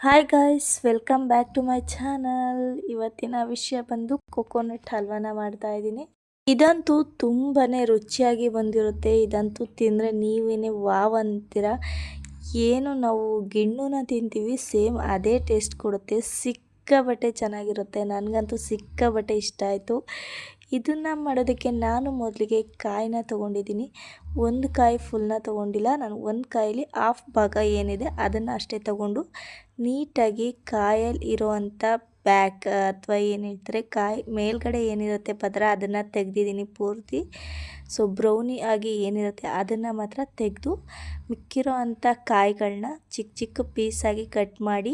Hi guys, welcome back to my channel. ಇವತ್ತಿನ ವಿಷಯ ಬಂದು ಕೊಕೊನಟ್ ಹಲ್ವಾನ ಮಾಡ್ತಾ ಇದ್ದೀನಿ. ಇದಂತೂ ತುಂಬಾ ರುಚಿಯಾಗಿ ಬಂದಿರುತ್ತೆ. ಇದಂತೂ ತಿಂದರೆ ನೀವೇನೇ ವಾವ್ ಅಂತೀರ. ಏನು ನಾವು ಗಿಣ್ಣುನ ತಿಂತೀವಿ, ಸೇಮ್ ಅದೇ ಟೇಸ್ಟ್ ಕೊಡುತ್ತೆ. ಸಿಕ್ಕಾಬಟ್ಟೆ ಚೆನ್ನಾಗಿರುತ್ತೆ. ನನಗಂತೂ ಸಿಕ್ಕಾಬಟ್ಟೆ ಇಷ್ಟ ಆಯಿತು. ಇದನ್ನು ಮಾಡೋದಕ್ಕೆ ನಾನು ಮೊದಲಿಗೆ ಕಾಯಿನ ತೊಗೊಂಡಿದ್ದೀನಿ. ಒಂದು ಕಾಯಿ ಫುಲ್ನ ತೊಗೊಂಡಿಲ್ಲ. ನಾನು ಒಂದು ಕಾಯಲ್ಲಿ ಹಾಫ್ ಭಾಗ ಏನಿದೆ ಅದನ್ನು ಅಷ್ಟೇ ತೊಗೊಂಡು ನೀಟಾಗಿ ಕಾಯಲ್ಲಿ ಇರೋವಂಥ ಬ್ಯಾಕ್ ಅಥವಾ ಏನು ಹೇಳ್ತಾರೆ ಕಾಯಿ ಮೇಲ್ಗಡೆ ಏನಿರುತ್ತೆ ಪದರ ಅದನ್ನು ತೆಗೆದಿದ್ದೀನಿ ಪೂರ್ತಿ. ಸೊ ಬ್ರೌನಿ ಆಗಿ ಏನಿರುತ್ತೆ ಅದನ್ನು ಮಾತ್ರ ತೆಗೆದು ಮಿಕ್ಕಿರೋ ಅಂಥ ಕಾಯಿಗಳನ್ನ ಚಿಕ್ಕ ಚಿಕ್ಕ ಪೀಸಾಗಿ ಕಟ್ ಮಾಡಿ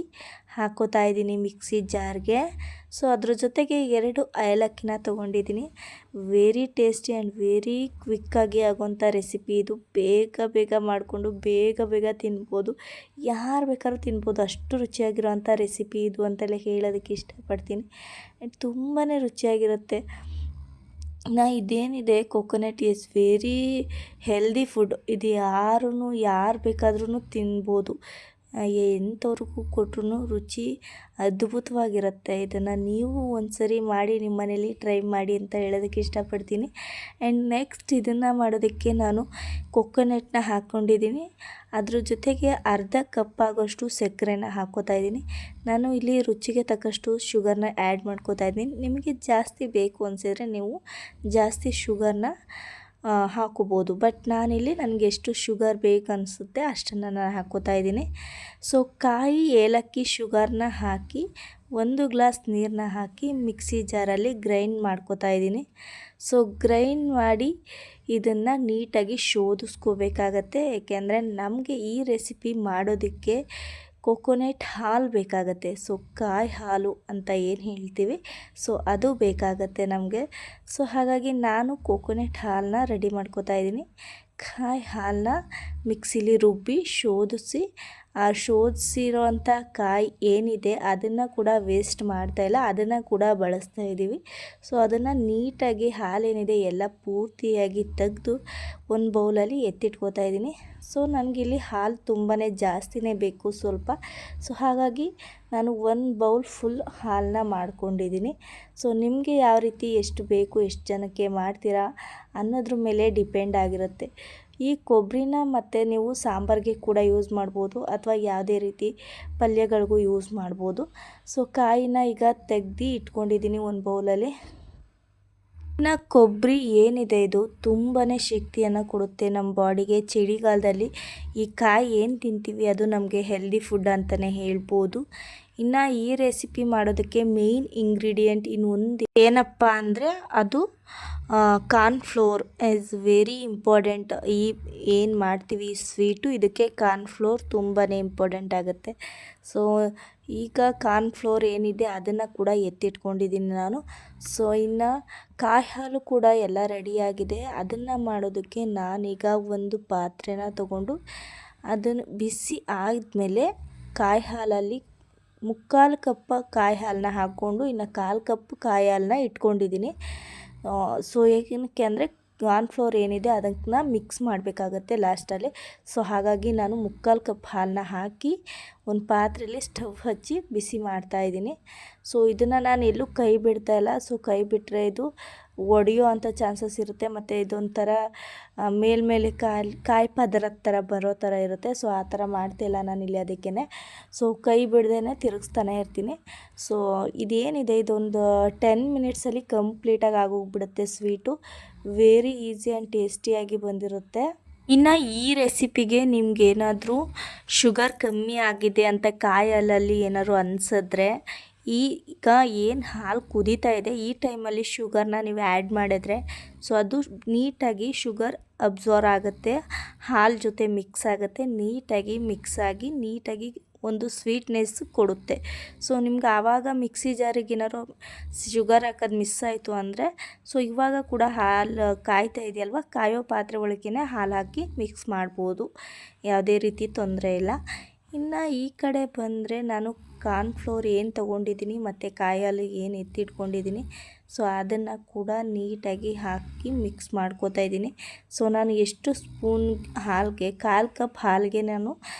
ಹಾಕೋತಾ ಇದ್ದೀನಿ ಮಿಕ್ಸಿ ಜಾರ್ಗೆ. ಸೊ ಅದ್ರ ಜೊತೆಗೆ 2 ಏಲಕ್ಕಿನ ತೊಗೊಂಡಿದ್ದೀನಿ. ವೆರಿ ಟೇಸ್ಟಿ ಆ್ಯಂಡ್ ವೆರಿ ಕ್ವಿಕ್ಕಾಗಿ ಆಗೋಂಥ ರೆಸಿಪಿ ಇದು. ಬೇಗ ಬೇಗ ಮಾಡಿಕೊಂಡು ಬೇಗ ಬೇಗ ತಿನ್ಬೋದು. ಯಾರು ಬೇಕಾದ್ರೂ ತಿನ್ಬೋದು. ಅಷ್ಟು ರುಚಿಯಾಗಿರೋಂಥ ರೆಸಿಪಿ ಇದು ಅಂತೆಲ್ಲ ಹೇಳೋದಕ್ಕೆ ಇಷ್ಟಪಡ್ತೀನಿ. ಆ್ಯಂಡ್ ತುಂಬಾ ರುಚಿಯಾಗಿರುತ್ತೆ. ಇದೇನಿದೆ coconut is very healthy food. ಇದು ಯಾರು ಬೇಕಾದ್ರೂ ತಿನ್ಬೋದು. ಎಂಥವ್ರಿಗೂ ಕೊಟ್ಟರು ರುಚಿ ಅದ್ಭುತವಾಗಿರುತ್ತೆ. ಇದನ್ನು ನೀವು ಒಂದ್ಸರಿ ಮಾಡಿ ನಿಮ್ಮ ಮನೇಲಿ ಟ್ರೈ ಮಾಡಿ ಅಂತ ಹೇಳೋದಕ್ಕೆ ಇಷ್ಟಪಡ್ತೀನಿ. ಆ್ಯಂಡ್ ನೆಕ್ಸ್ಟ್ ಇದನ್ನು ಮಾಡೋದಕ್ಕೆ ನಾನು ಕೊಕೊನಟ್ನ ಹಾಕ್ಕೊಂಡಿದ್ದೀನಿ. ಅದ್ರ ಜೊತೆಗೆ ಅರ್ಧ ಕಪ್ ಆಗೋಷ್ಟು ಸಕ್ಕರೆನ ಹಾಕ್ಕೋತಾ ಇದ್ದೀನಿ. ನಾನು ಇಲ್ಲಿ ರುಚಿಗೆ ತಕ್ಕಷ್ಟು ಶುಗರ್ನ ಆ್ಯಡ್ ಮಾಡ್ಕೋತಾ ಇದ್ದೀನಿ. ನಿಮಗೆ ಜಾಸ್ತಿ ಬೇಕು ಅನಿಸಿದರೆ ನೀವು ಜಾಸ್ತಿ ಶುಗರ್ನ ಹಾಕೋಬೋದು. ಬಟ್ ನಾನಿಲ್ಲಿ ನನಗೆ ಎಷ್ಟು ಶುಗರ್ ಬೇಕು ಅನಿಸುತ್ತೆ ಅಷ್ಟನ್ನು ನಾನು ಹಾಕ್ಕೋತಾ ಇದ್ದೀನಿ. ಸೊ ಕಾಯಿ, ಏಲಕ್ಕಿ, ಶುಗರ್ನ ಹಾಕಿ 1 ಗ್ಲಾಸ್ ನೀರನ್ನ ಹಾಕಿ ಮಿಕ್ಸಿ ಜಾರಲ್ಲಿ ಗ್ರೈಂಡ್ ಮಾಡ್ಕೋತಾ ಇದ್ದೀನಿ. ಸೊ ಗ್ರೈಂಡ್ ಮಾಡಿ ಇದನ್ನು ನೀಟಾಗಿ ಶೋಧಿಸ್ಕೋಬೇಕಾಗತ್ತೆ. ಏಕೆಂದರೆ ನಮಗೆ ಈ ರೆಸಿಪಿ ಮಾಡೋದಕ್ಕೆ ಕೊಕೊನಟ್ ಹಾಲು ಬೇಕಾಗತ್ತೆ. ಸೊ ಕಾಯಿ ಹಾಲು ಅಂತ ಏನು ಹೇಳ್ತೀವಿ, ಸೊ ಅದು ಬೇಕಾಗತ್ತೆ ನಮಗೆ. ಸೊ ಹಾಗಾಗಿ ನಾನು ಕೊಕೊನಟ್ ಹಾಲನ್ನ ರೆಡಿ ಮಾಡ್ಕೋತಾ ಇದ್ದೀನಿ. ಕಾಯಿ ಹಾಲನ್ನ ಮಿಕ್ಸಿಲಿ ರುಬ್ಬಿ ಶೋಧಿಸಿ, ಆ ಶೋಧಿಸಿರೋವಂಥ ಕಾಯಿ ಏನಿದೆ ಅದನ್ನು ಕೂಡ ವೇಸ್ಟ್ ಮಾಡ್ತಾಯಿಲ್ಲ, ಅದನ್ನು ಕೂಡ ಬಳಸ್ತಾ ಇದ್ದೀವಿ. ಸೊ ಅದನ್ನು ನೀಟಾಗಿ ಹಾಲೇನಿದೆ ಎಲ್ಲ ಪೂರ್ತಿಯಾಗಿ ತೆಗೆದು ಒಂದು ಬೌಲಲ್ಲಿ ಎತ್ತಿಟ್ಕೋತಾ ಇದ್ದೀನಿ. ಸೊ ನನಗಿಲ್ಲಿ ಹಾಲು ತುಂಬಾ ಜಾಸ್ತಿನೇ ಬೇಕು ಸ್ವಲ್ಪ. ಸೊ ಹಾಗಾಗಿ ನಾನು 1 ಬೌಲ್ ಫುಲ್ ಹಾಲನ್ನ ಮಾಡ್ಕೊಂಡಿದ್ದೀನಿ. ಸೊ ನಿಮಗೆ ಯಾವ ರೀತಿ ಎಷ್ಟು ಬೇಕು, ಎಷ್ಟು ಜನಕ್ಕೆ ಮಾಡ್ತೀರಾ ಅನ್ನೋದ್ರ ಮೇಲೆ ಡಿಪೆಂಡ್ ಆಗಿರುತ್ತೆ. ಈ ಕೊಬ್ಬರಿನ ಮತ್ತು ನೀವು ಸಾಂಬಾರಿಗೆ ಕೂಡ ಯೂಸ್ ಮಾಡ್ಬೋದು ಅಥವಾ ಯಾವುದೇ ರೀತಿ ಪಲ್ಯಗಳಿಗೂ ಯೂಸ್ ಮಾಡ್ಬೋದು. ಸೊ ಕಾಯಿನ ಈಗ ತೆಗ್ದು ಇಟ್ಕೊಂಡಿದ್ದೀನಿ ಒಂದು ಬೌಲಲ್ಲಿ. ಇನ್ನು ಕೊಬ್ಬರಿ ಏನಿದೆ ಇದು ತುಂಬಾ ಶಕ್ತಿಯನ್ನು ಕೊಡುತ್ತೆ ನಮ್ಮ ಬಾಡಿಗೆ. ಚಳಿಗಾಲದಲ್ಲಿ ಈ ಕಾಯಿ ಏನು ತಿಂತೀವಿ ಅದು ನಮಗೆ ಹೆಲ್ದಿ ಫುಡ್ ಅಂತಲೇ ಹೇಳ್ಬೋದು. ಇನ್ನು ಈ ರೆಸಿಪಿ ಮಾಡೋದಕ್ಕೆ ಮೇಯ್ನ್ ಇಂಗ್ರೀಡಿಯೆಂಟ್ ಇನ್ನೊಂದು ಏನಪ್ಪ ಅಂದರೆ ಅದು ಕಾರ್ನ್ಫ್ಲೋರ್ ಈಸ್ ವೆರಿ ಇಂಪಾರ್ಟೆಂಟ್. ಏನು ಮಾಡ್ತೀವಿ ಸ್ವೀಟು, ಇದಕ್ಕೆ ಕಾರ್ನ್ಫ್ಲೋರ್ ತುಂಬಾ ಇಂಪಾರ್ಟೆಂಟ್ ಆಗುತ್ತೆ. ಸೊ ಈಗ ಕಾರ್ನ್ಫ್ಲೋರ್ ಏನಿದೆ ಅದನ್ನು ಕೂಡ ಎತ್ತಿಟ್ಕೊಂಡಿದ್ದೀನಿ ನಾನು. ಸೊ ಇನ್ನು ಕಾಯಿ ಹಾಲು ಕೂಡ ಎಲ್ಲ ರೆಡಿಯಾಗಿದೆ. ಅದನ್ನು ಮಾಡೋದಕ್ಕೆ ನಾನೀಗ ಒಂದು ಪಾತ್ರೆನ ತಗೊಂಡು ಅದನ್ನು ಬಿಸಿ ಆದಮೇಲೆ ಕಾಯಿ ಹಾಲಲ್ಲಿ 3/4 ಕಪ್ ಕಾಯಿ ಹಾಲನ್ನ ಹಾಕ್ಕೊಂಡು ಇನ್ನು 1/4 ಕಪ್ ಕಾಯಿ ಹಾಲನ್ನ ಇಟ್ಕೊಂಡಿದ್ದೀನಿ. ಸೊ ಏನಕ್ಕೆ ಅಂದರೆ ಕಾರ್ನ್ಫ್ಲೋರ್ ಏನಿದೆ ಅದನ್ನು ಮಿಕ್ಸ್ ಮಾಡಬೇಕಾಗತ್ತೆ ಲಾಸ್ಟಲ್ಲಿ. ಸೊ ಹಾಗಾಗಿ ನಾನು 3/4 ಕಪ್ ಹಾಲನ್ನ ಹಾಕಿ ಒಂದು ಪಾತ್ರೆಯಲ್ಲಿ ಸ್ಟವ್ ಹಚ್ಚಿ ಬಿಸಿ ಮಾಡ್ತಾಯಿದ್ದೀನಿ. ಸೊ ಇದನ್ನು ನಾನು ಎಲ್ಲೂ ಕೈ ಬಿಡ್ತಾಯಿಲ್ಲ. ಸೊ ಕೈ ಬಿಟ್ಟರೆ ಇದು ಒಡೆಯೋ ಅಂಥ ಚಾನ್ಸಸ್ ಇರುತ್ತೆ. ಮತ್ತು ಇದೊಂಥರ ಮೇಲ್ಮೇಲೆ ಕಾಯಿ ಪದರದ ಥರ ಬರೋ ಥರ ಇರುತ್ತೆ. ಸೊ ಆ ಥರ ಮಾಡ್ತಾಯಿಲ್ಲ ನಾನಿಲ್ಲಿ ಅದಕ್ಕೇ. ಸೊ ಕೈ ಬಿಡ್ದೇ ತಿರುಗಿಸ್ತಾನೆ ಇರ್ತೀನಿ. ಸೊ ಇದೇನಿದೆ ಇದೊಂದು 10 ಮಿನಿಟ್ಸಲ್ಲಿ ಕಂಪ್ಲೀಟಾಗಿ ಆಗೋಗ್ಬಿಡುತ್ತೆ ಸ್ವೀಟು. ವೆರಿ ಈಸಿ ಆ್ಯಂಡ್ ಟೇಸ್ಟಿಯಾಗಿ ಬಂದಿರುತ್ತೆ. ಇನ್ನು ಈ ರೆಸಿಪಿಗೆ ನಿಮ್ಗೇನಾದರೂ ಶುಗರ್ ಕಮ್ಮಿ ಆಗಿದೆ ಅಂತ ಕಾಯಿ ಹಾಲಲ್ಲಿ ಏನಾದ್ರು ಅನಿಸಿದ್ರೆ ಈಗ ಏನು ಹಾಲು ಕುದೀತಾ ಇದೆ ಈ ಟೈಮಲ್ಲಿ ಶುಗರ್ನ ನೀವು ಆ್ಯಡ್ ಮಾಡಿದ್ರೆ ಸೊ ಅದು ನೀಟಾಗಿ ಶುಗರ್ ಅಬ್ಸಾರ್ವ್ ಆಗುತ್ತೆ, ಹಾಲು ಜೊತೆ ಮಿಕ್ಸ್ ಆಗುತ್ತೆ, ನೀಟಾಗಿ ಮಿಕ್ಸ್ ಆಗಿ ನೀಟಾಗಿ ಒಂದು ಸ್ವೀಟ್ನೆಸ್ ಕೊಡುತ್ತೆ. ಸೊ ನಿಮ್ಗೆ ಆವಾಗ ಮಿಕ್ಸಿ ಜಾರಿಗೆ ಏನಾದ್ರು ಶುಗರ್ ಹಾಕೋದು ಮಿಸ್ ಆಯಿತು ಅಂದರೆ ಸೊ ಇವಾಗ ಕೂಡ ಹಾಲು ಕಾಯ್ತಾ ಇದೆಯಲ್ವ, ಕಾಯೋ ಪಾತ್ರೆ ಒಳಗೇ ಹಾಲು ಹಾಕಿ ಮಿಕ್ಸ್ ಮಾಡ್ಬೋದು. ಯಾವುದೇ ರೀತಿ ತೊಂದರೆ ಇಲ್ಲ. ಇನ್ನು ಈ ಕಡೆ ಬಂದರೆ ನಾನು ಕಾರ್ನ್ಫ್ಲೋರ್ ಏನು ತೊಗೊಂಡಿದ್ದೀನಿ ಮತ್ತು ಕಾಯಿ ಹಾಲು ಏನು ಎತ್ತಿಟ್ಕೊಂಡಿದ್ದೀನಿ ಸೊ ಅದನ್ನು ಕೂಡ ನೀಟಾಗಿ ಹಾಕಿ ಮಿಕ್ಸ್ ಮಾಡ್ಕೋತಾ ಇದ್ದೀನಿ. ಸೊ ನಾನು ಎಷ್ಟು ಸ್ಪೂನ್ ಹಾಲಿಗೆ 1/4 ಕಪ್ ಹಾಲಿಗೆ ನಾನು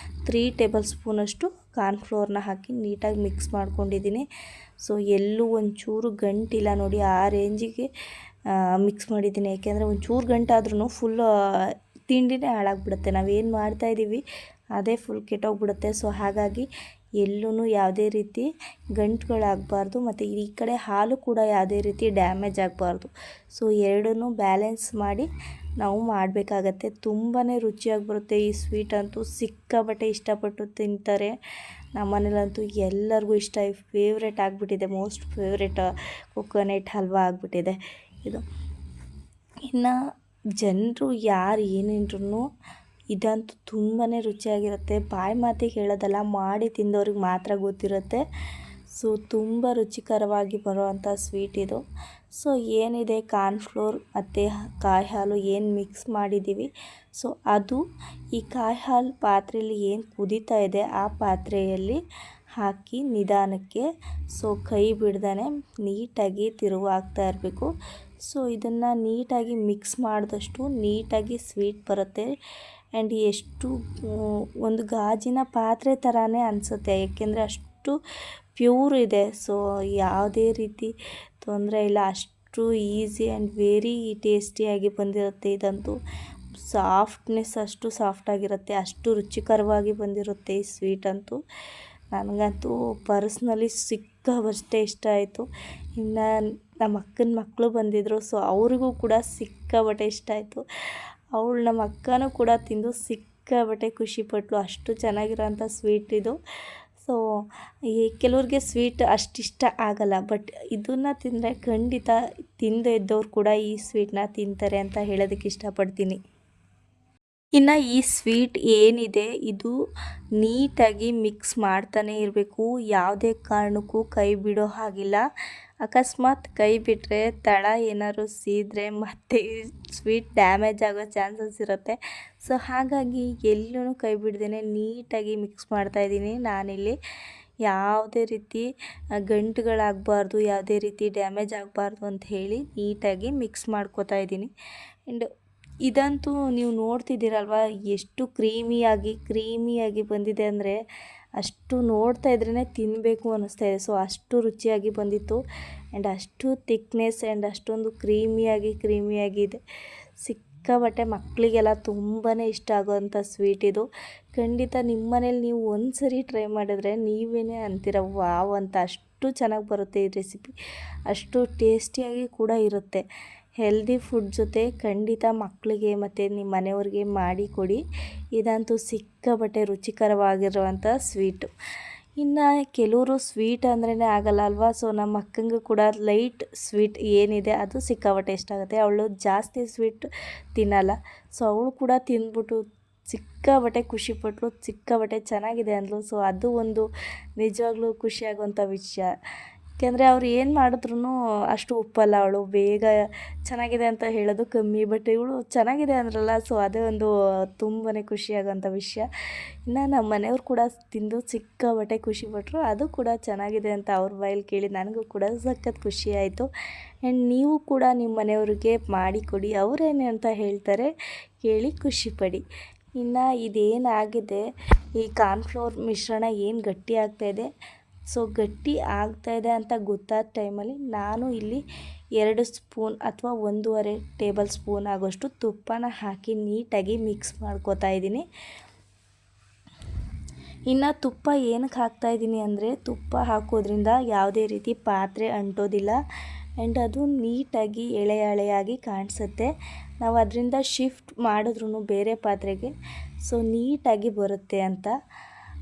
3 ಟೇಬಲ್ ಸ್ಪೂನಷ್ಟು ಕಾರ್ನ್ಫ್ಲೋರ್ನ ಹಾಕಿ ನೀಟಾಗಿ ಮಿಕ್ಸ್ ಮಾಡ್ಕೊಂಡಿದ್ದೀನಿ. ಸೊ ಎಲ್ಲೂ ಒಂಚೂರು ಗಂಟಿಲ್ಲ ನೋಡಿ, ಆ ರೇಂಜಿಗೆ ಮಿಕ್ಸ್ ಮಾಡಿದ್ದೀನಿ. ಯಾಕೆಂದರೆ ಒಂಚೂರು ಗಂಟಾದ್ರೂ ಫುಲ್ ತಿಂಡಿನೇ ಹಾಳಾಗ್ಬಿಡುತ್ತೆ. ನಾವೇನು ಮಾಡ್ತಾಯಿದ್ದೀವಿ ಅದೇ ಫುಲ್ ಕೆಟ್ಟೋಗ್ಬಿಡುತ್ತೆ. ಸೊ ಹಾಗಾಗಿ ಎಲ್ಲೂ ಯಾವುದೇ ರೀತಿ ಗಂಟುಗಳಾಗಬಾರ್ದು, ಮತ್ತು ಈ ಕಡೆ ಹಾಲು ಕೂಡ ಯಾವುದೇ ರೀತಿ ಡ್ಯಾಮೇಜ್ ಆಗಬಾರ್ದು. ಸೊ ಎರಡನ್ನೂ ಬ್ಯಾಲೆನ್ಸ್ ಮಾಡಿ ನಾವು ಮಾಡಬೇಕಾಗತ್ತೆ. ತುಂಬಾ ರುಚಿಯಾಗಿ ಬರುತ್ತೆ ಈ ಸ್ವೀಟ್ ಅಂತೂ. ಸಿಕ್ಕಾಪಟ್ಟೆ ಇಷ್ಟಪಟ್ಟು ತಿಂತಾರೆ. ನಮ್ಮ ಮನೇಲಂತೂ ಎಲ್ಲರಿಗೂ ಇಷ್ಟ, ಫೇವ್ರೇಟ್ ಆಗಿಬಿಟ್ಟಿದೆ, ಮೋಸ್ಟ್ ಫೇವ್ರೇಟ್ ಕೊಕೊನೆಟ್ ಹಲ್ವಾ ಆಗಿಬಿಟ್ಟಿದೆ ಇದು. ಇನ್ನು ಜನರು ಯಾರು ಏನೇನ್ರೂ ಇದಂತೂ ತುಂಬಾ ರುಚಿಯಾಗಿರುತ್ತೆ. ಬಾಯಿ ಮಾತಿಗೆ ಹೇಳೋದಲ್ಲ, ಮಾಡಿ ತಿಂದವ್ರಿಗೆ ಮಾತ್ರ ಗೊತ್ತಿರುತ್ತೆ. ಸೊ ತುಂಬ ರುಚಿಕರವಾಗಿ ಬರುವಂಥ ಸ್ವೀಟ್ ಇದು. ಸೊ ಏನಿದೆ ಕಾರ್ನ್ಫ್ಲೋರ್ ಮತ್ತು ಕಾಯಿ ಹಾಲು ಏನು ಮಿಕ್ಸ್ ಮಾಡಿದ್ದೀವಿ, ಸೊ ಅದು ಈ ಕಾಯಿ ಹಾಲು ಪಾತ್ರೆಯಲ್ಲಿ ಏನು ಕುದೀತಾ ಇದೆ ಆ ಪಾತ್ರೆಯಲ್ಲಿ ಹಾಕಿ ನಿಧಾನಕ್ಕೆ, ಸೊ ಕೈ ಬಿಡ್ದೇ ನೀಟಾಗಿ ತಿರುವು ಹಾಕ್ತಾ ಇರಬೇಕು. ಸೊ ಇದನ್ನು ನೀಟಾಗಿ ಮಿಕ್ಸ್ ಮಾಡಿದಷ್ಟು ನೀಟಾಗಿ ಸ್ವೀಟ್ ಬರುತ್ತೆ. ಆ್ಯಂಡ್ ಎಷ್ಟು ಒಂದು ಗಾಜಿನ ಪಾತ್ರೆ ಥರನೇ ಅನಿಸುತ್ತೆ, ಏಕೆಂದರೆ ಅಷ್ಟು ಪ್ಯೂರ್ ಇದೆ. ಸೊ ಯಾವುದೇ ರೀತಿ ತೊಂದರೆ ಇಲ್ಲ, ಅಷ್ಟು ಈಸಿ ಆ್ಯಂಡ್ ವೆರಿ ಟೇಸ್ಟಿಯಾಗಿ ಬಂದಿರುತ್ತೆ. ಇದಂತೂ ಸಾಫ್ಟ್ನೆಸ್ ಅಷ್ಟು ಸಾಫ್ಟಾಗಿರುತ್ತೆ, ಅಷ್ಟು ರುಚಿಕರವಾಗಿ ಬಂದಿರುತ್ತೆ ಈ ಸ್ವೀಟ್ ಅಂತೂ. ನನಗಂತೂ ಪರ್ಸ್ನಲಿ ಸಿಕ್ಕಾಪಟ್ಟೆ ಇಷ್ಟ ಆಯಿತು. ಇನ್ನು ನಮ್ಮ ಅಕ್ಕನ ಮಕ್ಕಳು ಬಂದಿದ್ದರು, ಸೊ ಅವರಿಗೂ ಕೂಡ ಸಿಕ್ಕಾಪಟ್ಟೆ ಇಷ್ಟ ಆಯಿತು. ನಮ್ಮ ಅಕ್ಕನೂ ಕೂಡ ತಿಂದು ಸಿಕ್ಕಾಪಟ್ಟೆ ಖುಷಿಪಟ್ಟಳು, ಅಷ್ಟು ಚೆನ್ನಾಗಿರೋಂಥ ಸ್ವೀಟ್ ಇದು. ಸೊ ಕೆಲವ್ರಿಗೆ ಸ್ವೀಟ್ ಅಷ್ಟಿಷ್ಟ ಆಗಲ್ಲ, ಬಟ್ ಇದನ್ನು ತಿಂದರೆ ಖಂಡಿತ ತಿಂದೇ ಇದ್ದವ್ರು ಕೂಡ ಈ ಸ್ವೀಟ್ನ ತಿಂತಾರೆ ಅಂತ ಹೇಳೋದಕ್ಕೆ ಇಷ್ಟಪಡ್ತೀನಿ. ಇನ್ನು ಈ ಸ್ವೀಟ್ ಏನಿದೆ ಇದು ನೀಟಾಗಿ ಮಿಕ್ಸ್ ಮಾಡ್ತಾನೆ ಇರಬೇಕು, ಯಾವುದೇ ಕಾರಣಕ್ಕೂ ಕೈ ಬಿಡೋ ಹಾಗಿಲ್ಲ. ಅಕಸ್ಮಾತ್ ಕೈ ಬಿಟ್ಟರೆ ತಳ ಏನಾದ್ರು ಸೀದ್ರೆ ಮತ್ತೆ ಸ್ವೀಟ್ ಡ್ಯಾಮೇಜ್ ಆಗೋ ಚಾನ್ಸಸ್ ಇರುತ್ತೆ. ಸೊ ಹಾಗಾಗಿ ಎಲ್ಲೂ ಕೈ ಬಿಡ್ದೇ ನೀಟಾಗಿ ಮಿಕ್ಸ್ ಮಾಡ್ತಾಯಿದ್ದೀನಿ ನಾನಿಲ್ಲಿ. ಯಾವುದೇ ರೀತಿ ಗಂಟುಗಳಾಗಬಾರ್ದು, ಯಾವುದೇ ರೀತಿ ಡ್ಯಾಮೇಜ್ ಆಗಬಾರ್ದು ಅಂತ ಹೇಳಿ ನೀಟಾಗಿ ಮಿಕ್ಸ್ ಮಾಡ್ಕೋತಾ ಇದ್ದೀನಿ. ಆ್ಯಂಡ್ ಇದಂತೂ ನೀವು ನೋಡ್ತಿದ್ದೀರಲ್ವ ಎಷ್ಟು ಕ್ರೀಮಿಯಾಗಿ ಬಂದಿದೆ ಅಂದರೆ ಅಷ್ಟು ನೋಡ್ತಾ ಇದ್ರೇ ತಿನ್ನಬೇಕು ಅನ್ನಿಸ್ತಾ ಇದೆ. ಸೊ ಅಷ್ಟು ರುಚಿಯಾಗಿ ಬಂದಿತ್ತು, ಆ್ಯಂಡ್ ಅಷ್ಟು ಥಿಕ್ನೆಸ್ ಆ್ಯಂಡ್ ಅಷ್ಟೊಂದು ಕ್ರೀಮಿಯಾಗಿದೆ. ಸಿಕ್ಕಾಪಟ್ಟೆ ಮಕ್ಕಳಿಗೆಲ್ಲ ತುಂಬಾ ಇಷ್ಟ ಆಗೋವಂಥ ಸ್ವೀಟ್ ಇದು. ಖಂಡಿತ ನಿಮ್ಮ ಮನೇಲಿ ನೀವು ಒಂದು ಸರಿ ಟ್ರೈ ಮಾಡಿದ್ರೆ ನೀವೇ ಅಂತೀರ ವಾವ್ ಅಂತ, ಅಷ್ಟು ಚೆನ್ನಾಗಿ ಬರುತ್ತೆ ಈ ರೆಸಿಪಿ, ಅಷ್ಟು ಟೇಸ್ಟಿಯಾಗಿ ಕೂಡ ಇರುತ್ತೆ. ಹೆಲ್ದಿ ಫುಡ್ ಜೊತೆ ಖಂಡಿತ ಮಕ್ಕಳಿಗೆ ಮತ್ತು ನಿಮ್ಮ ಮನೆಯವ್ರಿಗೆ ಮಾಡಿ ಕೊಡಿ. ಇದಂತೂ ಸಿಕ್ಕಾಪಟ್ಟೆ ರುಚಿಕರವಾಗಿರುವಂಥ ಸ್ವೀಟು. ಇನ್ನು ಕೆಲವರು ಸ್ವೀಟ್ ಅಂದ್ರೇ ಆಗಲ್ಲ ಅಲ್ವಾ. ಸೊ ನಮ್ಮ ಅಕ್ಕಂಗೂ ಕೂಡ ಲೈಟ್ ಸ್ವೀಟ್ ಏನಿದೆ ಅದು ಸಿಕ್ಕಾಪಟ್ಟೆ ಇಷ್ಟ ಆಗುತ್ತೆ. ಅವಳು ಜಾಸ್ತಿ ಸ್ವೀಟ್ ತಿನ್ನಲ್ಲ. ಸೊ ಅವಳು ಕೂಡ ತಿಂದ್ಬಿಟ್ಟು ಸಿಕ್ಕಾಪಟ್ಟೆ ಖುಷಿಪಟ್ಟಳು, ಸಿಕ್ಕಾಪಟ್ಟೆ ಚೆನ್ನಾಗಿದೆ ಅಂದಳು. ಸೊ ಅದು ಒಂದು ನಿಜವಾಗ್ಲೂ ಖುಷಿಯಾಗುವಂಥ ವಿಷಯ. ಯಾಕೆಂದರೆ ಅವ್ರು ಏನು ಮಾಡಿದ್ರೂ ಅಷ್ಟು ಒಪ್ಪಲ್ಲ, ಅವಳು ಬೇಗ ಚೆನ್ನಾಗಿದೆ ಅಂತ ಹೇಳೋದು ಕಮ್ಮಿ, ಬಟ್ ಇವಳು ಚೆನ್ನಾಗಿದೆ ಅಂದ್ರಲ್ಲ. ಸೊ ಅದೇ ಒಂದು ತುಂಬಾ ಖುಷಿಯಾಗೋಂಥ ವಿಷಯ. ಇನ್ನು ನಮ್ಮ ಮನೆಯವ್ರು ಕೂಡ ತಿಂದು ಸಿಕ್ಕಾಪಟ್ಟೆ ಖುಷಿಪಟ್ಟರು, ಅದು ಕೂಡ ಚೆನ್ನಾಗಿದೆ ಅಂತ ಅವ್ರ ಬಾಯಲ್ಲಿ ಕೇಳಿ ನನಗೂ ಕೂಡ ಸಖತ್ ಖುಷಿ ಆಯಿತು. ಆ್ಯಂಡ್ ನೀವು ಕೂಡ ನಿಮ್ಮ ಮನೆಯವ್ರಿಗೆ ಮಾಡಿಕೊಡಿ, ಅವರೇನು ಅಂತ ಹೇಳ್ತಾರೆ ಕೇಳಿ ಖುಷಿಪಡಿ. ಇನ್ನು ಇದೇನಾಗಿದೆ ಈ ಕಾರ್ನ್ಫ್ಲೋರ್ ಮಿಶ್ರಣ ಏನು ಗಟ್ಟಿ ಆಗ್ತಾಯಿದೆ, ಸೊ ಗಟ್ಟಿ ಆಗ್ತಾಯಿದೆ ಅಂತ ಗೊತ್ತಾದ ಟೈಮಲ್ಲಿ ನಾನು ಇಲ್ಲಿ 2 ಸ್ಪೂನ್ ಅಥವಾ 1.5 ಟೇಬಲ್ ಸ್ಪೂನ್ ಆಗೋಷ್ಟು ತುಪ್ಪನ ಹಾಕಿ ನೀಟಾಗಿ ಮಿಕ್ಸ್ ಮಾಡ್ಕೋತಾ ಇದ್ದೀನಿ. ಇನ್ನು ತುಪ್ಪ ಏನಕ್ಕೆ ಹಾಕ್ತಾಯಿದ್ದೀನಿ ಅಂದರೆ ತುಪ್ಪ ಹಾಕೋದ್ರಿಂದ ಯಾವುದೇ ರೀತಿ ಪಾತ್ರೆ ಅಂಟೋದಿಲ್ಲ, ಆ್ಯಂಡ್ ಅದು ನೀಟಾಗಿ ಎಳೆಯಾಗಿ ಕಾಣಿಸುತ್ತೆ. ನಾವು ಅದರಿಂದ ಶಿಫ್ಟ್ ಮಾಡಿದ್ರೂ ಬೇರೆ ಪಾತ್ರೆಗೆ ಸೊ ನೀಟಾಗಿ ಬರುತ್ತೆ ಅಂತ.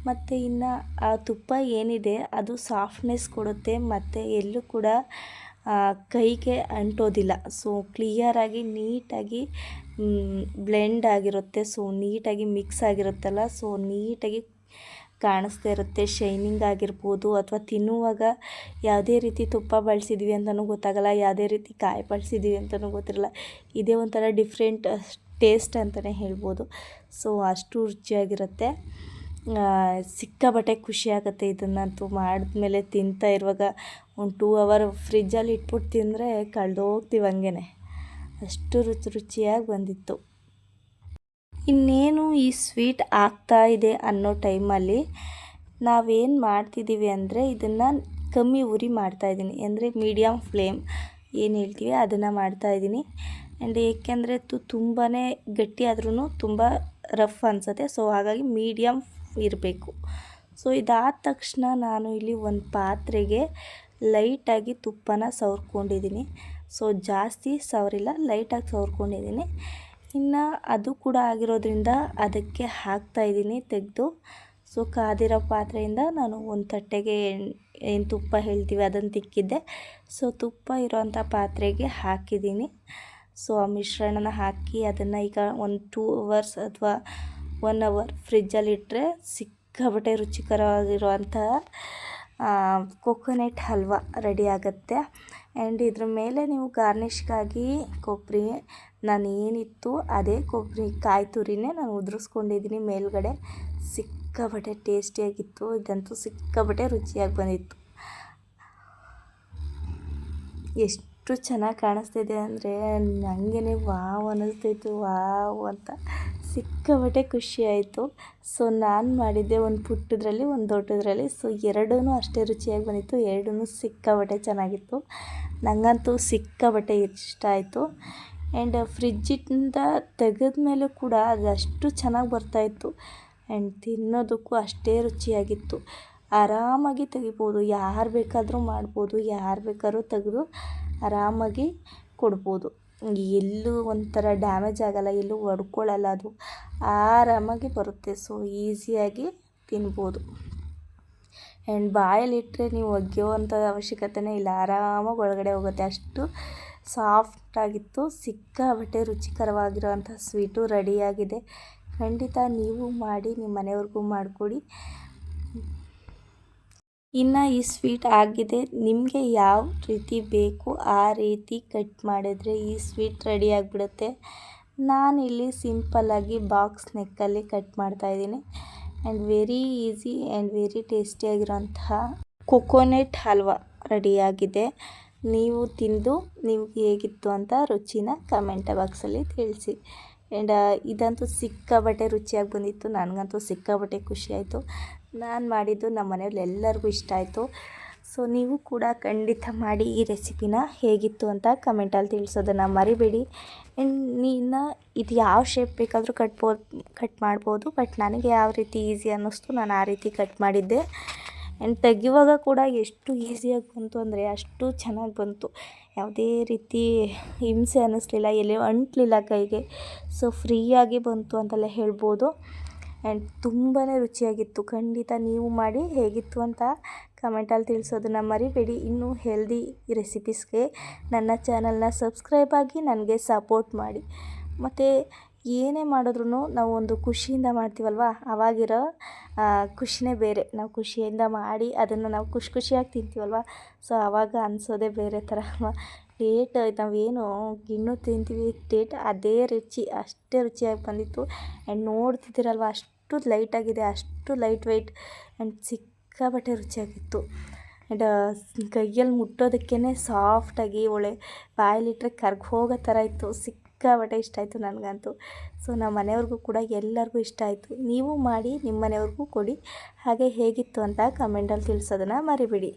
ಮತ್ತು ಇನ್ನು ಆ ತುಪ್ಪ ಏನಿದೆ ಅದು ಸಾಫ್ಟ್ನೆಸ್ ಕೊಡುತ್ತೆ, ಮತ್ತು ಎಲ್ಲೂ ಕೂಡ ಕೈಗೆ ಅಂಟೋದಿಲ್ಲ. ಸೊ ಕ್ಲಿಯರಾಗಿ ನೀಟಾಗಿ ಬ್ಲೆಂಡ್ ಆಗಿರುತ್ತೆ. ಸೊ ನೀಟಾಗಿ ಮಿಕ್ಸ್ ಆಗಿರುತ್ತಲ್ಲ, ಸೊ ನೀಟಾಗಿ ಕಾಣಿಸ್ತಾ ಇರುತ್ತೆ. ಶೈನಿಂಗ್ ಆಗಿರ್ಬೋದು, ಅಥವಾ ತಿನ್ನುವಾಗ ಯಾವುದೇ ರೀತಿ ತುಪ್ಪ ಬಳಸಿದ್ವಿ ಅಂತಲೂ ಗೊತ್ತಾಗಲ್ಲ, ಯಾವುದೇ ರೀತಿ ಕಾಯಿ ಬಳಸಿದ್ವಿ ಅಂತಲೂ ಗೊತ್ತಿರಲ್ಲ. ಇದೇ ಒಂಥರ ಡಿಫ್ರೆಂಟ್ ಟೇಸ್ಟ್ ಅಂತಲೇ ಹೇಳ್ಬೋದು. ಸೊ ಅಷ್ಟು ರುಚಿಯಾಗಿರುತ್ತೆ, ಸಿಕ್ಕಾಪಟ್ಟೆ ಖುಷಿಯಾಗುತ್ತೆ. ಇದನ್ನಂತೂ ಮಾಡಿದ್ಮೇಲೆ ತಿಂತಾ ಇರುವಾಗ ಒಂದು 2 ಅವರ್ ಫ್ರಿಜ್ಜಲ್ಲಿ ಇಟ್ಬಿಟ್ಟು ತಿಂದರೆ ಕಳೆದೋಗ್ತೀವಿ ಹಂಗೆ, ಅಷ್ಟು ರುಚಿಯಾಗಿ ಬಂದಿತ್ತು. ಇನ್ನೇನು ಈ ಸ್ವೀಟ್ ಆಗ್ತಾ ಇದೆ ಅನ್ನೋ ಟೈಮಲ್ಲಿ ನಾವೇನು ಮಾಡ್ತಿದ್ದೀವಿ ಅಂದರೆ ಇದನ್ನು ಕಮ್ಮಿ ಉರಿ ಮಾಡ್ತಾಯಿದ್ದೀನಿ, ಅಂದರೆ ಮೀಡಿಯಮ್ ಫ್ಲೇಮ್ ಏನು ಹೇಳ್ತೀವಿ ಅದನ್ನು ಮಾಡ್ತಾಯಿದ್ದೀನಿ. ಆ್ಯಂಡ್ ಏಕೆಂದರೆ ತುಂಬಾ ಗಟ್ಟಿ ಆದ್ರೂ ತುಂಬ ರಫ್ ಅನಿಸುತ್ತೆ, ಸೊ ಹಾಗಾಗಿ ಮೀಡಿಯಮ್ ಇರಬೇಕು. ಸೊ ಇದಾದ ತಕ್ಷಣ ನಾನು ಇಲ್ಲಿ ಒಂದು ಪಾತ್ರೆಗೆ ಲೈಟಾಗಿ ತುಪ್ಪನ ಸವರ್ಕೊಂಡಿದ್ದೀನಿ. ಸೊ ಜಾಸ್ತಿ ಸವರಿಲ್ಲ, ಲೈಟಾಗಿ ಸವರ್ಕೊಂಡಿದ್ದೀನಿ. ಇನ್ನು ಅದು ಕೂಡ ಆಗಿರೋದ್ರಿಂದ ಅದಕ್ಕೆ ಹಾಕ್ತಾಯಿದ್ದೀನಿ ತೆಗೆದು. ಸೊ ಕಾದಿರೋ ಪಾತ್ರೆಯಿಂದ ನಾನು ಒಂದು ತಟ್ಟೆಗೆ ಏನು ತುಪ್ಪ ಹೇಳ್ತೀವಿ ಅದನ್ನು ತಿಕ್ಕಿದ್ದೆ. ಸೊ ತುಪ್ಪ ಇರೋವಂಥ ಪಾತ್ರೆಗೆ ಹಾಕಿದ್ದೀನಿ. ಸೊ ಆ ಮಿಶ್ರಣನ ಹಾಕಿ ಅದನ್ನು ಈಗ ಒಂದು 2 ಅವರ್ಸ್ ಅಥವಾ 1 ಅವರ್ ಫ್ರಿಜ್ಜಲ್ಲಿಟ್ಟರೆ ಸಿಕ್ಕಾಪಟ್ಟೆ ರುಚಿಕರವಾಗಿರುವಂಥ ಕೊಕೊನೆಟ್ ಹಲ್ವಾ ರೆಡಿ ಆಗುತ್ತೆ. ಆ್ಯಂಡ್ ಇದ್ರ ಮೇಲೆ ನೀವು ಗಾರ್ನಿಷ್ಗಾಗಿ ಕೊಬ್ಬರಿ, ನಾನು ಏನಿತ್ತು ಅದೇ ಕೊಬ್ಬರಿ ಕಾಯಿ ತುರಿನೇ ನಾನು ಉದುರಿಸ್ಕೊಂಡಿದ್ದೀನಿ ಮೇಲ್ಗಡೆ. ಸಿಕ್ಕಾಪಟ್ಟೆ ಟೇಸ್ಟಿಯಾಗಿತ್ತು, ಇದಂತೂ ಸಿಕ್ಕಾಪಟ್ಟೆ ರುಚಿಯಾಗಿ ಬಂದಿತ್ತು. ಎಷ್ಟು ಚೆನ್ನಾಗಿ ಕಾಣಿಸ್ತಿದೆ ಅಂದರೆ ನನಗೇ ವಾವ್ ಅನ್ನಿಸ್ತಿತ್ತು, ವಾವ್ ಅಂತ ಸಿಕ್ಕಾಪಟ್ಟೆ ಖುಷಿಯಾಯಿತು. ಸೊ ನಾನು ಮಾಡಿದ್ದೆ ಒಂದು ಪುಟ್ಟದ್ರಲ್ಲಿ ಒಂದು ದೊಡ್ಡದ್ರಲ್ಲಿ. ಸೊ ಎರಡೂ ಅಷ್ಟೇ ರುಚಿಯಾಗಿ ಬಂದಿತ್ತು, ಎರಡೂ ಸಿಕ್ಕಾಪಟ್ಟೆ ಚೆನ್ನಾಗಿತ್ತು. ನನಗಂತೂ ಸಿಕ್ಕಾಪಟ್ಟೆ ಇಷ್ಟ ಆಯಿತು. ಆ್ಯಂಡ್ ಫ್ರಿಜ್ಜಿಂದ ತೆಗೆದ ಮೇಲೂ ಕೂಡ ಅದಷ್ಟು ಚೆನ್ನಾಗಿ ಬರ್ತಾಯಿತ್ತು. ಆ್ಯಂಡ್ ತಿನ್ನೋದಕ್ಕೂ ಅಷ್ಟೇ ರುಚಿಯಾಗಿತ್ತು. ಆರಾಮಾಗಿ ತೆಗಿಬೋದು, ಯಾರು ಬೇಕಾದರೂ ಮಾಡ್ಬೋದು, ಯಾರು ಬೇಕಾದ್ರೂ ತೆಗೆದು ಆರಾಮಾಗಿ ಕೊಡ್ಬೋದು. ಎಲ್ಲೂ ಒಂಥರ ಡ್ಯಾಮೇಜ್ ಆಗೋಲ್ಲ, ಎಲ್ಲೂ ಒಡ್ಕೊಳ್ಳಲ್ಲ, ಅದು ಆರಾಮಾಗಿ ಬರುತ್ತೆ. ಸೊ ಈಸಿಯಾಗಿ ತಿನ್ಬೋದು. ಆ್ಯಂಡ್ ಬಾಯಲ್ಲಿಟ್ಟರೆ ನೀವು ಒಗೆಯುವಂಥ ಅವಶ್ಯಕತೆನೇ ಇಲ್ಲ, ಆರಾಮಾಗಿ ಒಳಗಡೆ ಹೋಗುತ್ತೆ, ಅಷ್ಟು ಸಾಫ್ಟಾಗಿತ್ತು. ಸಿಕ್ಕಾಪಟ್ಟೆ ರುಚಿಕರವಾಗಿರೋವಂಥ ಸ್ವೀಟು ರೆಡಿಯಾಗಿದೆ. ಖಂಡಿತ ನೀವು ಮಾಡಿ ನಿಮ್ಮ ಮನೆಯವ್ರಿಗೂ ಮಾಡಿಕೊಡಿ. ಇನ್ನು ಈ ಸ್ವೀಟ್ ಆಗಿದೆ, ನಿಮಗೆ ಯಾವ ರೀತಿ ಬೇಕು ಆ ರೀತಿ ಕಟ್ ಮಾಡಿದ್ರೆ ಈ ಸ್ವೀಟ್ ರೆಡಿ ಆಗಿಬಿಡುತ್ತೆ. ನಾನಿಲ್ಲಿ ಸಿಂಪಲ್ಲಾಗಿ ಬಾಕ್ಸ್ ನೆಕ್ಕಲ್ಲಿ ಕಟ್ ಮಾಡ್ತಾಯಿದ್ದೀನಿ. And very easy and very ಟೇಸ್ಟಿಯಾಗಿರೋಂತಹ ಕೊಕೊನೆಟ್ ಹಲ್ವಾ ರೆಡಿಯಾಗಿದೆ. ನೀವು ತಿಂದು ನಿಮ್ಗೆ ಹೇಗಿತ್ತು ಅಂತ ರುಚಿನ ಕಮೆಂಟ್ ಬಾಕ್ಸಲ್ಲಿ ತಿಳಿಸಿ. ಆ್ಯಂಡ್ ಇದಂತೂ ಸಿಕ್ಕಾಪಟ್ಟೆ ರುಚಿಯಾಗಿ ಬಂದಿತ್ತು, ನನಗಂತೂ ಸಿಕ್ಕಾಪಟ್ಟೆ ಖುಷಿಯಾಯಿತು. ನಾನು ಮಾಡಿದ್ದು ನಮ್ಮ ಮನೆಯಲ್ಲಿ ಎಲ್ಲರಿಗೂ ಇಷ್ಟ ಆಯಿತು. ಸೊ ನೀವು ಕೂಡ ಖಂಡಿತ ಮಾಡಿ ಈ ರೆಸಿಪಿನ ಹೇಗಿತ್ತು ಅಂತ ಕಮೆಂಟಲ್ಲಿ ತಿಳಿಸೋದನ್ನು ಮರಿಬೇಡಿ. ಇನ್ನು ಇದು ಯಾವ ಶೇಪ್ ಬೇಕಾದರೂ ಕಟ್ ಮಾಡ್ಬೋದು, ಬಟ್ ನನಗೆ ಯಾವ ರೀತಿ ಈಸಿ ಅನ್ನಿಸ್ತು ನಾನು ಆ ರೀತಿ ಕಟ್ ಮಾಡಿದ್ದೆ. ಆ್ಯಂಡ್ ತೆಗೆಯುವಾಗ ಕೂಡ ಎಷ್ಟು ಈಸಿಯಾಗಿ ಬಂತು ಅಂದರೆ ಅಷ್ಟು ಚೆನ್ನಾಗಿ ಬಂತು, ಯಾವುದೇ ರೀತಿ ಹಿಂಸೆ ಅನ್ನಿಸ್ಲಿಲ್ಲ, ಎಲ್ಲಿ ಅಂಟಲಿಲ್ಲ ಕೈಗೆ. ಸೊ ಫ್ರೀಯಾಗಿ ಬಂತು ಅಂತಲೇ ಹೇಳ್ಬೋದು. ಆ್ಯಂಡ್ ತುಂಬಾ ರುಚಿಯಾಗಿತ್ತು. ಖಂಡಿತ ನೀವು ಮಾಡಿ ಹೇಗಿತ್ತು ಅಂತ ಕಮೆಂಟಲ್ಲಿ ತಿಳಿಸೋದನ್ನು ಮರಿಬೇಡಿ. ಇನ್ನೂ ಹೆಲ್ದಿ ರೆಸಿಪೀಸ್ಗೆ ನನ್ನ ಚಾನಲ್ನ ಸಬ್ಸ್ಕ್ರೈಬ್ ಆಗಿ ನನಗೆ ಸಪೋರ್ಟ್ ಮಾಡಿ. ಮತ್ತು ಏನೇ ಮಾಡಿದ್ರೂ ನಾವು ಒಂದು ಖುಷಿಯಿಂದ ಮಾಡ್ತೀವಲ್ವ, ಆವಾಗಿರೋ ಖುಷಿನೇ ಬೇರೆ. ನಾವು ಖುಷಿಯಿಂದ ಮಾಡಿ ಅದನ್ನು ನಾವು ಖುಷಿಯಾಗಿ ತಿಂತೀವಲ್ವ, ಸೊ ಆವಾಗ ಅನಿಸೋದೇ ಬೇರೆ ಥರ. ಟೇಟ್ ನಾವೇನು ಗಿಣ್ಣು ತಿಂತೀವಿ ಟೇಟ್ ಅದೇ ರುಚಿ, ಅಷ್ಟೇ ರುಚಿಯಾಗಿ ಬಂದಿತ್ತು. ಆ್ಯಂಡ್ ನೋಡ್ತಿದ್ದೀರಲ್ವ ಅಷ್ಟು ಲೈಟಾಗಿದೆ, ಅಷ್ಟು ಲೈಟ್ ವೆಯ್ಟ್ ಆ್ಯಂಡ್ ಸಿಕ್ಕಾಪಟ್ಟೆ ರುಚಿಯಾಗಿತ್ತು. ಆ್ಯಂಡ್ ಕೈಯಲ್ಲಿ ಮುಟ್ಟೋದಕ್ಕೇ ಸಾಫ್ಟಾಗಿ ಬಾಯಲ್ಲಿಟ್ಟರೆ ಕರ್ಗಿ ಹೋಗೋ ಥರ ಇತ್ತು. ಸಿಕ್ಕಾಪಟ್ಟೆ ಇಷ್ಟ ಆಯಿತು ನನಗಂತೂ. ಸೊ ನಮ್ಮ ಮನೆಯವ್ರಿಗೂ ಕೂಡ ಎಲ್ಲರಿಗೂ ಇಷ್ಟ ಆಯಿತು. ನೀವು ಮಾಡಿ ನಿಮ್ಮ ಮನೆಯವ್ರಿಗೂ ಕೊಡಿ. ಹಾಗೆ ಹೇಗಿತ್ತು ಅಂತ ಕಮೆಂಟಲ್ಲಿ ತಿಳಿಸೋದನ್ನು ಮರಿಬೇಡಿ.